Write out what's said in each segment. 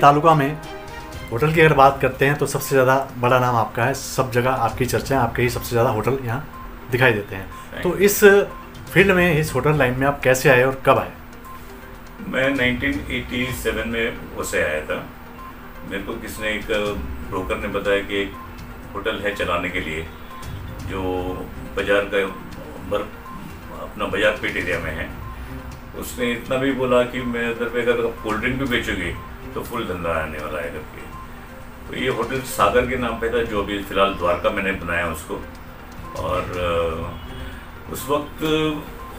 तालुका में होटल की अगर बात करते हैं तो सबसे ज़्यादा बड़ा नाम आपका है। सब जगह आपकी चर्चा है, आपके ही सबसे ज़्यादा होटल यहाँ दिखाई देते हैं। तो इस फील्ड में, इस होटल लाइन में आप कैसे आए और कब आए? मैं 1987 में वैसे आया था। मेरे को किसने, एक ब्रोकर ने बताया कि एक होटल है चलाने के लिए जो बाज़ार का अपना बाज़ार पेट एरिया में है। उसने इतना भी बोला कि मैं उधर पे अगर कोल्ड ड्रिंक भी बेचोगे तो फुल धंधा आने वाला है करके। तो ये होटल सागर के नाम पे था, जो अभी फ़िलहाल द्वारका मैंने बनाया उसको। और उस वक्त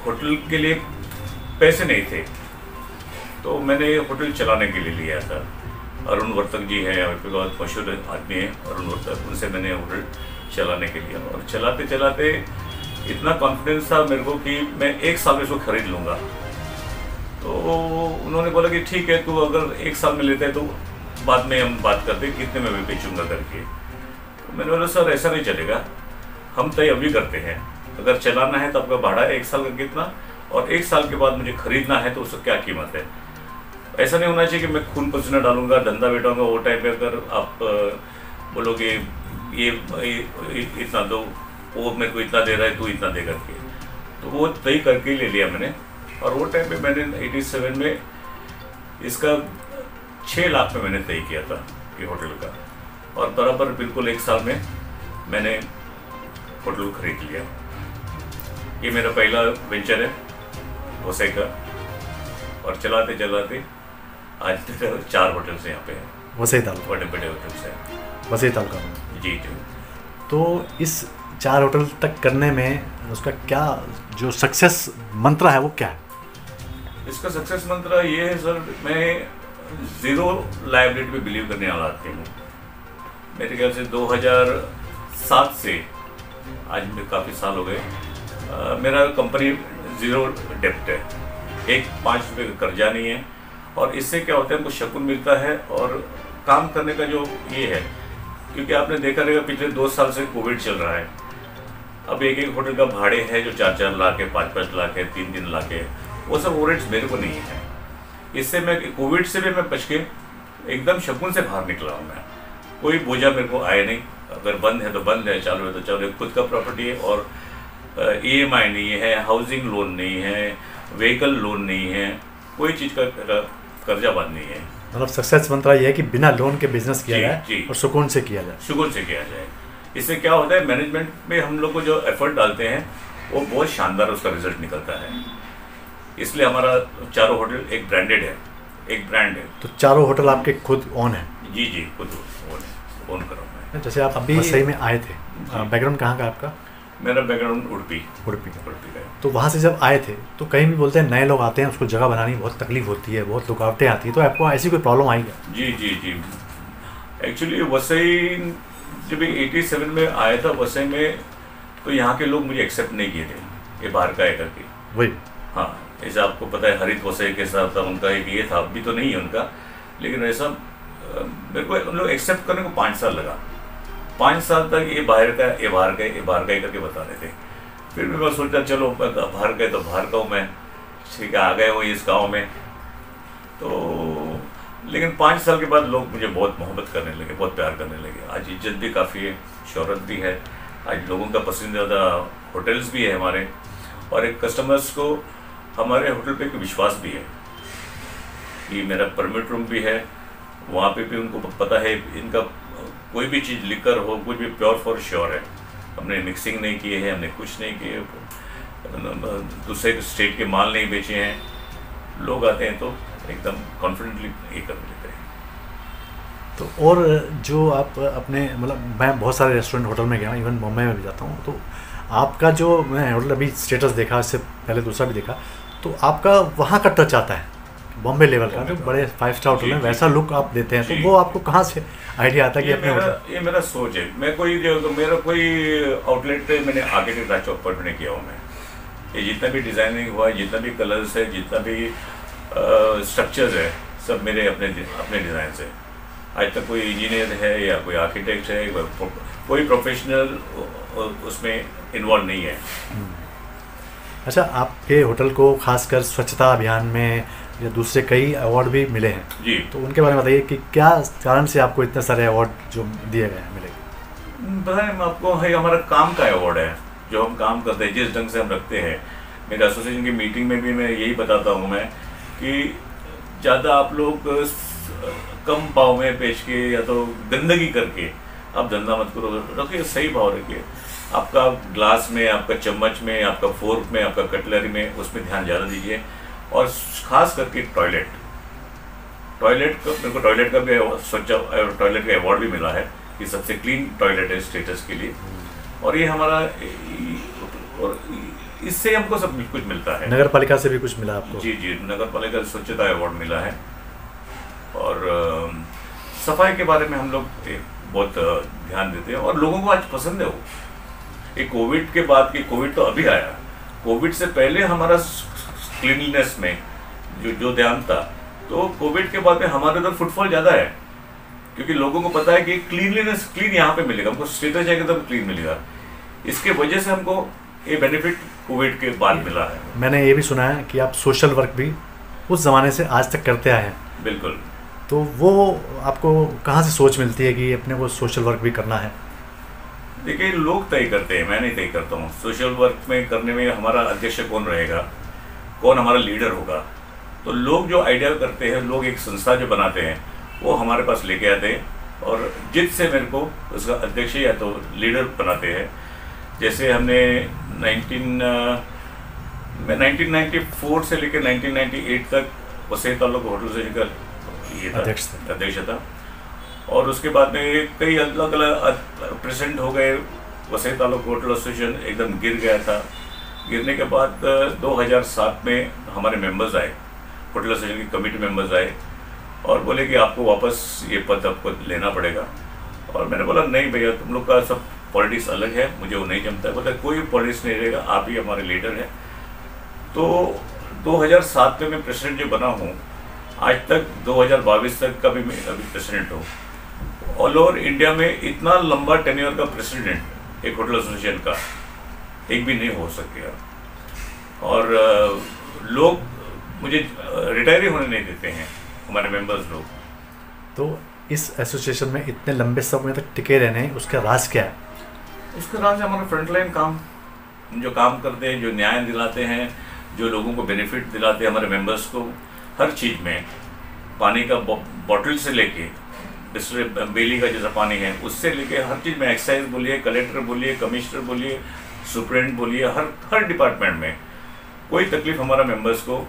होटल के लिए पैसे नहीं थे, तो मैंने होटल चलाने के लिए लिया था। अरुण वर्तक जी हैं, आपके बहुत मशहूर आदमी हैं अरुण वर्तक, उनसे मैंने होटल चलाने के लिए। और चलाते चलाते इतना कॉन्फिडेंस था मेरे को कि मैं 1 साल में इसको खरीद लूँगा। तो उन्होंने बोला कि ठीक है, तू अगर 1 साल में लेता है तो बाद में हम बात करते हैं कितने में मैं बेचूँगा करके। तो मैंने बोला सर ऐसा नहीं चलेगा, हम तय अभी करते हैं। अगर चलाना है तो आपका भाड़ा है 1 साल का कितना, और 1 साल के बाद मुझे खरीदना है तो उसका क्या कीमत है। ऐसा नहीं होना चाहिए कि मैं खून पसीना डालूंगा, धंधा बैठाऊंगा। वो टाइम पे अगर आप बोलोगे ये इतना दो, वो मेरे को इतना दे रहा है, तू इतना दे करके, तो वो तय करके ले लिया मैंने। और वो टाइम पे मैंने 87 में इसका 6 लाख में मैंने तय किया था ये होटल का। और बराबर बिल्कुल 1 साल में मैंने होटल खरीद लिया। ये मेरा पहला वेंचर है वसई का, और चलाते चलाते आज तक 4 होटल्स यहाँ पे हैं। वसई तालुका, बड़े बड़े होटल्स हैं वसई तालुका में। जी जी। तो इस 4 होटल तक करने में उसका क्या जो सक्सेस मंत्र है वो क्या है? इसका सक्सेस मंत्र ये है सर, मैं ज़ीरो लायबिलिटी पे बिलीव करने वाला आदमी हूँ। मेरे ख्याल से 2007 से आज में काफ़ी साल हो गए, मेरा कंपनी ज़ीरो डेप्ट है, 5 रुपये का कर्जा नहीं है। और इससे क्या होता है, हमको सुकून मिलता है और काम करने का जो ये है, क्योंकि आपने देखा रहेगा पिछले 2 साल से कोविड चल रहा है। अब एक होटल का भाड़े है जो 4-4 लाख है, 5-5 लाख है, 3-3 लाख है, वो सब ओवरहेड्स मेरे को नहीं है। इससे मैं कोविड से भी मैं बच के एकदम सुकून से बाहर निकला हूँ। मैं कोई बोझा मेरे को आए नहीं, अगर बंद है तो बंद है, चालू है तो चालू है। खुद का प्रॉपर्टी है और EMI नहीं है, हाउसिंग लोन नहीं है, व्हीकल लोन नहीं है, कोई चीज़ का कर्जा बंद नहीं है। मतलब सक्सेस मंत्र ये है कि बिना लोन के बिजनेस किया जाए और सुकून से किया जाए। सुकून से किया जाए। इससे क्या होता है, मैनेजमेंट में हम लोग को जो एफर्ट डालते हैं वो बहुत शानदार उसका रिजल्ट निकलता है। इसलिए हमारा 4 होटल एक ब्रांडेड है, एक ब्रांड है। तो 4 होटल आपके खुद ओन है? जी जी, खुद ओन कर रहा हूँ मैं। जैसे आप अभी वसई में आए थे, बैकग्राउंड कहाँ का आपका? मेरा बैकग्राउंड उड़पी का। है। तो वहाँ से जब आए थे तो कहीं भी बोलते हैं नए लोग आते हैं, उसको जगह बनानी बहुत तकलीफ होती है, बहुत रुकावटें आती है, तो आपको ऐसी कोई प्रॉब्लम आई क्या? जी जी जी। एक्चुअली वसई जब 87 में आया था वसई में, तो यहाँ के लोग मुझे एक्सेप्ट नहीं किए थे, ये बाहर का है करके। वही, हाँ, ऐसा आपको पता है हरित वसई के साथ था उनका एक ये था, अभी तो नहीं है उनका, लेकिन ऐसा मेरे को उन लोग एक्सेप्ट करने को 5 साल लगा। 5 साल तक ये बाहर का, ये बाहर का, ये बाहर का ही करके बता रहे थे। फिर भी मैं सोचा चलो बाहर का है तो बाहर का हूँ मैं, ठीक है, आ गए हो इस गाँव में। तो लेकिन 5 साल के बाद लोग मुझे बहुत मोहब्बत करने लगे, बहुत प्यार करने लगे। आज इज्जत भी काफ़ी है, शोहरत भी है, आज लोगों का पसंदीदा होटल्स भी है हमारे, और एक कस्टमर्स को हमारे होटल पे एक विश्वास भी है कि मेरा परमिट रूम भी है, वहाँ पे भी उनको पता है इनका कोई भी चीज़ लिकर हो, कुछ भी प्योर फॉर श्योर है। हमने मिक्सिंग नहीं किए हैं, हमने कुछ नहीं किए, दूसरे स्टेट के माल नहीं बेचे हैं। लोग आते हैं तो एकदम कॉन्फिडेंटली ये कर लेते हैं। तो और जो आप अपने, मतलब मैं बहुत सारे रेस्टोरेंट होटल में गया, इवन मुंबई में भी जाता हूँ, तो आपका जो मैं होटल अभी स्टेटस देखा, इससे पहले दूसरा भी देखा, तो आपका वहाँ का टच आता है बॉम्बे लेवल का, जो बड़े 5 स्टार होटल में वैसा लुक आप देते हैं। तो वो आपको कहाँ से आइडिया आता है कि अपने ये मेरा सोच है। मैं मेरा कोई आउटलेट पे मैंने आर्किटेक्ट राज चौक पर किया हूँ मैं। ये जितना भी डिज़ाइनिंग हुआ, जितना भी कलर्स है, जितना भी स्ट्रक्चर्स है, सब मेरे अपने डिज़ाइन से। आज तक कोई इंजीनियर है या कोई आर्किटेक्ट है, कोई प्रोफेशनल उसमें इन्वॉल्व नहीं है। अच्छा, आपके होटल को खासकर स्वच्छता अभियान में या दूसरे कई अवार्ड भी मिले हैं जी। तो उनके बारे में बताइए कि क्या कारण से आपको इतने सारे अवार्ड जो दिए गए हैं मिले? पता है आपको, है हमारा काम का अवार्ड है, जो हम काम करते हैं, जिस ढंग से हम रखते हैं। मेरे एसोसिएशन की मीटिंग में भी मैं यही बताता हूँ मैं कि ज़्यादा आप लोग कम भाव में बेच के या तो गंदगी करके आप धंधा मत करो, रखिए सही भाव रखिए। आपका ग्लास में, आपका चम्मच में, आपका फोर्क में, आपका कटलरी में, उसमें ध्यान ज़्यादा दीजिए। और खास करके टॉयलेट का, मेरे को टॉयलेट का भी स्वच्छ टॉयलेट का अवार्ड भी मिला है कि सबसे क्लीन टॉयलेट है स्टेटस के लिए। और ये हमारा, और इससे हमको सब कुछ मिलता है। नगर पालिका से भी कुछ मिला आपको? जी जी, नगर पालिका स्वच्छता अवार्ड मिला है। और सफाई के बारे में हम लोग बहुत ध्यान देते हैं और लोगों को आज पसंद है वो। ये कोविड के बाद की, कोविड तो अभी आया, कोविड से पहले हमारा क्लीनलीनेस में जो ध्यान था, तो कोविड के बाद में हमारे उधर फुटफॉल ज़्यादा है, क्योंकि लोगों को पता है कि क्लीनलीनेस, क्लीन यहाँ पे मिलेगा हमको, स्टेटस जाएगा तो क्लीन मिलेगा। इसके वजह से हमको ये बेनिफिट कोविड के बाद मिला है। मैंने ये भी सुना है कि आप सोशल वर्क भी उस ज़माने से आज तक करते आए हैं। बिल्कुल। तो वो आपको कहाँ से सोच मिलती है कि अपने को सोशल वर्क भी करना है? देखिए, लोग तय करते हैं, मैं नहीं तय करता हूँ। सोशल वर्क में करने में हमारा अध्यक्ष कौन रहेगा, कौन हमारा लीडर होगा, तो लोग जो आइडिया करते हैं, लोग एक संस्था जो बनाते हैं वो हमारे पास लेके आते हैं और जिद से मेरे को उसका अध्यक्ष या तो लीडर बनाते हैं। जैसे हमने 1994 से लेकर 1998 तक वसई तालुका होटल एसोसिएशन का ये था, अध्यक्ष था। और उसके बाद में कई अलग अलग प्रेसिडेंट हो गए। वसई तालुका होटल एसोसिएशन एकदम गिर गया था। गिरने के बाद 2007 में हमारे मेंबर्स आए, होटल एसोसिएशन की कमेटी मेंबर्स आए और बोले कि आपको वापस ये पद आपको लेना पड़ेगा। और मैंने बोला नहीं भैया, तुम लोग का सब पॉलिटिक्स अलग है, मुझे वो नहीं जमता है। बोला कोई पॉलिटिक्स नहीं रहेगा, आप ही हमारे लीडर हैं। तो 2007 में मैं प्रेसिडेंट जो बना हूँ, आज तक 2022 तक का भी मैं अभी प्रेसिडेंट हूँ। ऑल ओवर इंडिया में इतना लंबा टेन्योर का प्रेसिडेंट एक होटल एसोसिएशन का एक भी नहीं हो सकेगा। और लोग मुझे रिटायर ही होने नहीं देते हैं, हमारे मेंबर्स लोग। तो इस एसोसिएशन में इतने लंबे समय तक टिके रहने, उसका राज क्या है? उसका राज हमारा फ्रंटलाइन काम, जो काम करते हैं, जो न्याय दिलाते हैं, जो लोगों को बेनिफिट दिलाते हैं हमारे मेंबर्स को हर चीज़ में। पानी का बॉटल से लेके बिस्लरी बेली का जैसा पानी है उससे लेके हर चीज़ में, एक्साइज बोलिए, कलेक्टर बोलिए, कमिश्नर बोलिए, सुप्रेंट बोलिए, हर डिपार्टमेंट में कोई तकलीफ हमारा मेंबर्स को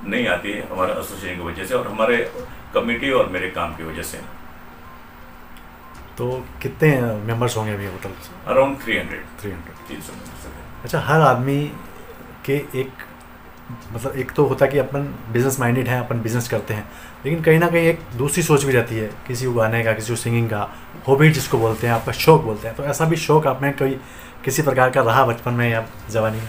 नहीं आती है हमारे एसोसिएशन की वजह से और हमारे कमेटी और मेरे काम की वजह से। तो कितने मेंबर्स होंगे अभी होटल? अराउंड 300 300 अच्छा, हर आदमी के एक मतलब एक तो होता है कि अपन बिजनेस माइंडेड है, अपन बिजनेस करते हैं, लेकिन कहीं ना कहीं एक दूसरी सोच भी रहती है, किसी को गाने का, किसी को सिंगिंग का, हॉबी जिसको बोलते हैं, आपका शौक बोलते हैं। तो ऐसा भी शौक आप में कोई किसी प्रकार का रहा बचपन में या जवानी में?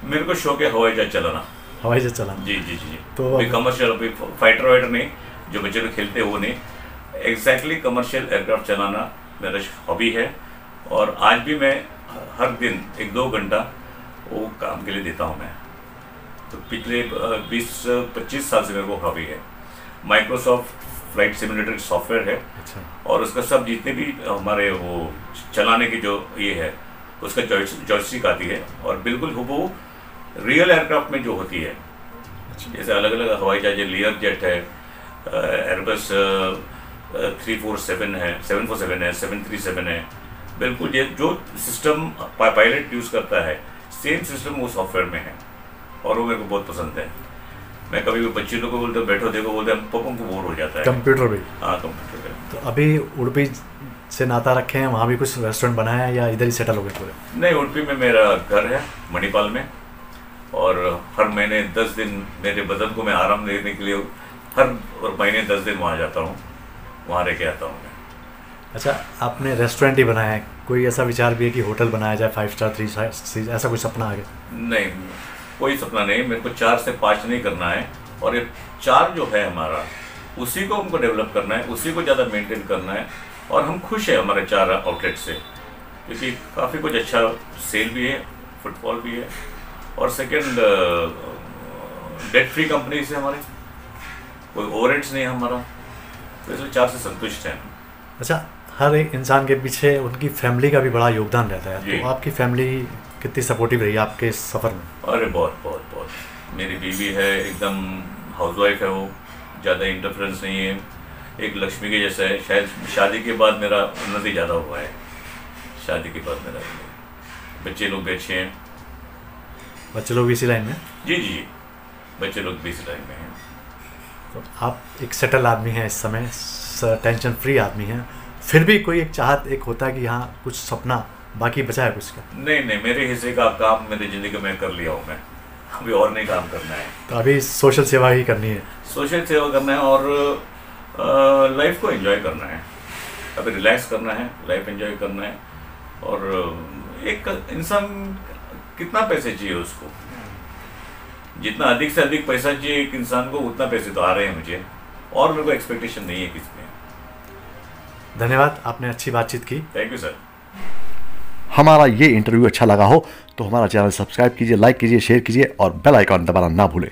मेरे को शौक है हवाई जहाज चलाना। हवाई जहाज चलाना? जी जी जी। तो अभी कमर्शियल, अभी फाइटर वाइटर नहीं, जो बच्चे लोग खेलते हैं वो नहीं, एग्जैक्टली कमर्शियल एयरक्राफ्ट चलाना मेरा हॉबी है। और आज भी मैं हर दिन 1-2 घंटा वो काम के लिए देता हूँ मैं। तो पिछले 20-25 साल से मेरे को हॉबी है। माइक्रोसॉफ्ट फ्लाइट सिमुलेटर सॉफ्टवेयर है। अच्छा। और उसका सब जितने भी हमारे वो चलाने की जो ये है उसका जॉयस्टिक आती है और बिल्कुल वो रियल एयरक्राफ्ट में जो होती है। जैसे अलग अलग हवाई जहाज, लेयर जेट है, एयरबस 347 है, 747 है, 737 है, बिल्कुल ये जो सिस्टम पायलट यूज़ करता है सेम सिस्टम वो सॉफ्टवेयर में है और वो मेरे को बहुत पसंद है। मैं कभी भी बच्चे लोगों को बोलते हूँ बैठो देखो, बोलते हैं पप्पा को बोर हो जाता है। कंप्यूटर भी? हाँ, कंप्यूटर पे। तो अभी उड़पी से नाता रखे हैं, वहाँ भी कुछ रेस्टोरेंट बनाया है या इधर ही सेटल हो गए पूरे? नहीं, उड़पी में मेरा घर है मणिपाल में और हर महीने 10 दिन मेरे बदन को मैं आराम देने के लिए हर महीने 10 दिन वहाँ जाता हूँ, वहाँ रह के आता हूँ मैं। अच्छा, आपने रेस्टोरेंट ही बनाया है, कोई ऐसा विचार भी है कि होटल बनाया जाए 5 स्टार 3 स्टार, ऐसा कोई सपना आगे? नहीं, कोई सपना नहीं। मेरे को 4 से 5 नहीं करना है और ये 4 जो है हमारा उसी को हमको डेवलप करना है, उसी को ज़्यादा मेंटेन करना है। और हम खुश हैं हमारे 4 आउटलेट से, क्योंकि काफ़ी कुछ अच्छा सेल भी है, फुटफॉल भी है और सेकंड डेट फ्री कंपनी से हमारे कोई ओवरहेड्स नहीं है हमारा, तो इस विचार से संतुष्ट हैं। अच्छा, हर एक इंसान के पीछे उनकी फैमिली का भी बड़ा योगदान रहता है, तो आपकी फैमिली कितनी सपोर्टिव रही आपके इस सफ़र में? अरे बहुत बहुत बहुत। मेरी बीवी है एकदम हाउसवाइफ है, वो ज़्यादा इंटरफेरेंस नहीं है, एक लक्ष्मी के जैसा है। शायद शादी के बाद मेरा उन्नति ज़्यादा हुआ है, शादी के बाद मेरा। बच्चे लोग भी अच्छे हैं। बच्चे लोग भी इसी लाइन में? जी जी, बच्चे लोग भी इसी लाइन में हैं। तो आप एक सेटल आदमी हैं इस समय, टेंशन फ्री आदमी हैं, फिर भी कोई एक चाहत एक होता है कि हाँ कुछ सपना बाकी बचा है कुछ का? नहीं, मेरे हिस्से का काम मेरी ज़िंदगी में कर लिया हूँ मैं, अभी और नहीं काम करना है। तो अभी सोशल सेवा ही करनी है? सोशल सेवा करना है और लाइफ को एंजॉय करना है, अभी रिलैक्स करना है, लाइफ एंजॉय करना है। और एक इंसान कितना पैसे चाहिए उसको, जितना अधिक से अधिक पैसा चाहिए एक इंसान को, उतना पैसे तो आ रहे हैं मुझे, और मेरे को एक्सपेक्टेशन नहीं है किसमें। धन्यवाद, आपने अच्छी बातचीत की। Thank you sir. हमारा ये इंटरव्यू अच्छा लगा हो तो हमारा चैनल सब्सक्राइब कीजिए, लाइक कीजिए, शेयर कीजिए और बेल आइकॉन दबाना ना भूलें।